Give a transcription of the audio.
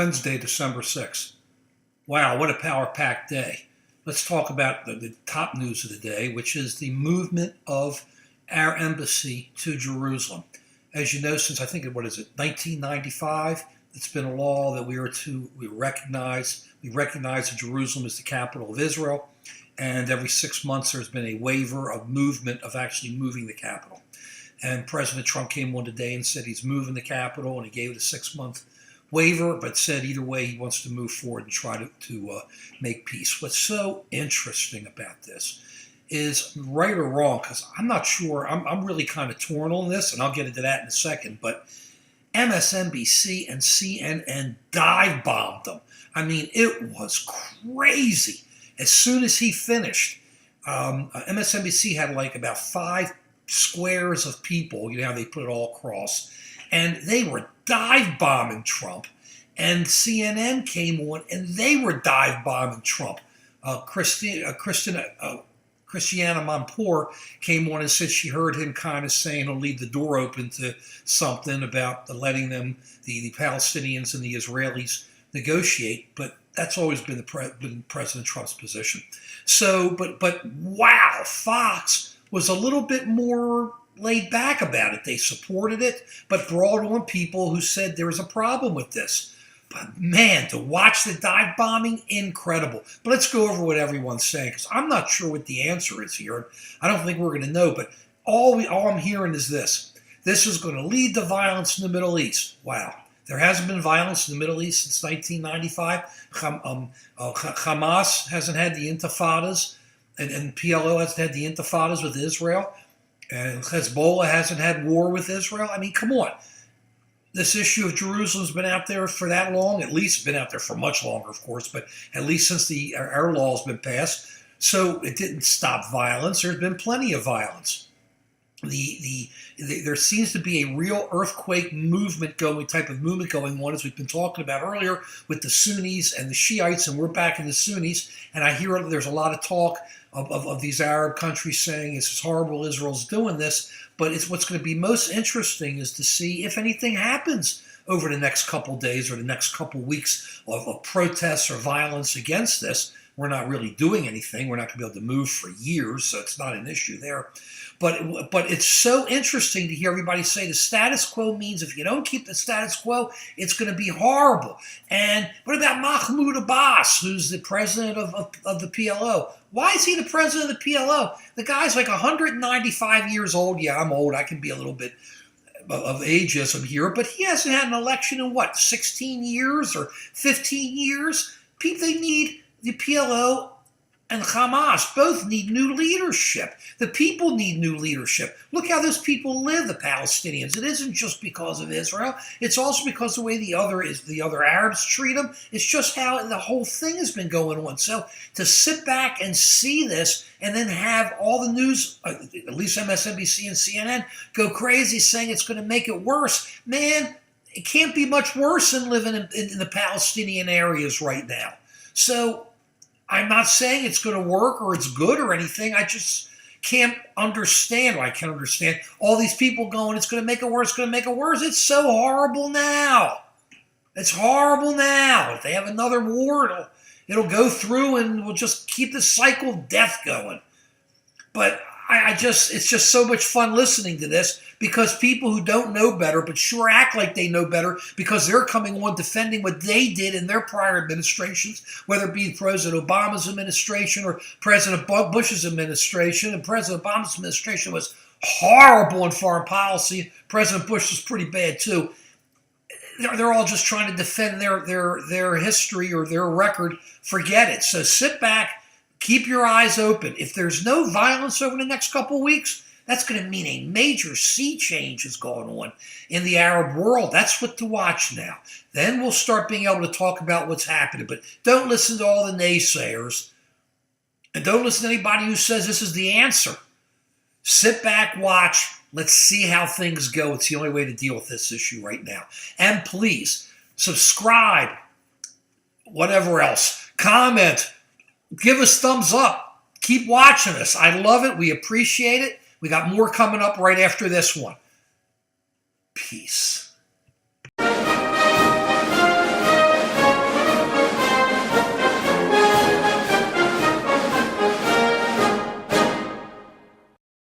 Wednesday, December 6th. Wow, what a power-packed day. Let's talk about the top news of the day, which is the movement of our embassy to Jerusalem. As you know, since I think, 1995, it's been a law that we recognize that Jerusalem is the capital of Israel, and every 6 months there's been a waiver of movement of actually moving the capital. And President Trump came on today and said he's moving the capital, and he gave it a 6-month waiver, but said either way he wants to move forward and try to make peace. What's so interesting about this is, right or wrong, because I'm not sure, I'm really kind of torn on this, and I'll get into that in a second, but MSNBC and CNN dive bombed them. I mean, it was crazy. As soon as he finished, MSNBC had like about 5 squares of people, you know how they put it all across, and they were dive bombing Trump. And CNN came on and they were dive bombing Trump. Christiana Manpour came on and said she heard him kind of saying he'll leave the door open to something about letting them, the Palestinians and the Israelis, negotiate. But that's always been been President Trump's position. So, but wow, Fox was a little bit more laid back about it. They supported it, but brought on people who said there was a problem with this. But man, to watch the dive bombing, incredible. But let's go over what everyone's saying, because I'm not sure what the answer is here. I don't think we're going to know, but all I'm hearing is this. This is going to lead to violence in the Middle East. Wow. There hasn't been violence in the Middle East since 1995. Hamas hasn't had the intifadas, and PLO hasn't had the intifadas with Israel. And Hezbollah hasn't had war with Israel. I mean, come on. This issue of Jerusalem's been out there for that long. At least been out there for much longer, of course, but at least since our law's been passed. So it didn't stop violence. There's been plenty of violence. There seems to be a real earthquake type of movement going on, as we've been talking about earlier, with the Sunnis and the Shiites, and we're back in the Sunnis. And I hear there's a lot of talk of these Arab countries saying it's horrible Israel's doing this. But what's going to be most interesting is to see if anything happens over the next couple days or the next couple weeks of protests or violence against this. We're not really doing anything. We're not going to be able to move for years, so it's not an issue there. But it's so interesting to hear everybody say the status quo means if you don't keep the status quo, it's going to be horrible. And what about Mahmoud Abbas, who's the president of the PLO? Why is he the president of the PLO? The guy's like 195 years old. Yeah, I'm old. I can be a little bit of ageism here, but he hasn't had an election in 16 years or 15 years? People, they need the PLO and Hamas both need new leadership. The people need new leadership. Look how those people live, the Palestinians. It isn't just because of Israel. It's also because of the way the other Arabs treat them. It's just how the whole thing has been going on. So to sit back and see this and then have all the news, at least MSNBC and CNN, go crazy saying it's going to make it worse, man, it can't be much worse than living in the Palestinian areas right now. So I'm not saying it's going to work or it's good or anything. I just can't understand. I can't understand all these people going, it's going to make it worse, it's going to make it worse. It's so horrible now. It's horrible now. If they have another war, it'll go through and we'll just keep the cycle of death going. But it's just so much fun listening to this, because people who don't know better but sure act like they know better because they're coming on defending what they did in their prior administrations, whether it be President Obama's administration or President Bush's administration. And President Obama's administration was horrible in foreign policy. President Bush was pretty bad too. They're all just trying to defend their history or their record. Forget it. So sit back. Keep your eyes open. If there's no violence over the next couple of weeks, that's going to mean a major sea change is going on in the Arab world. That's what to watch now. Then we'll start being able to talk about what's happening. But don't listen to all the naysayers. And don't listen to anybody who says this is the answer. Sit back, watch. Let's see how things go. It's the only way to deal with this issue right now. And please, subscribe, whatever else. Comment. Give us thumbs up. Keep watching us. I love it. We appreciate it. We got more coming up right after this one. Peace.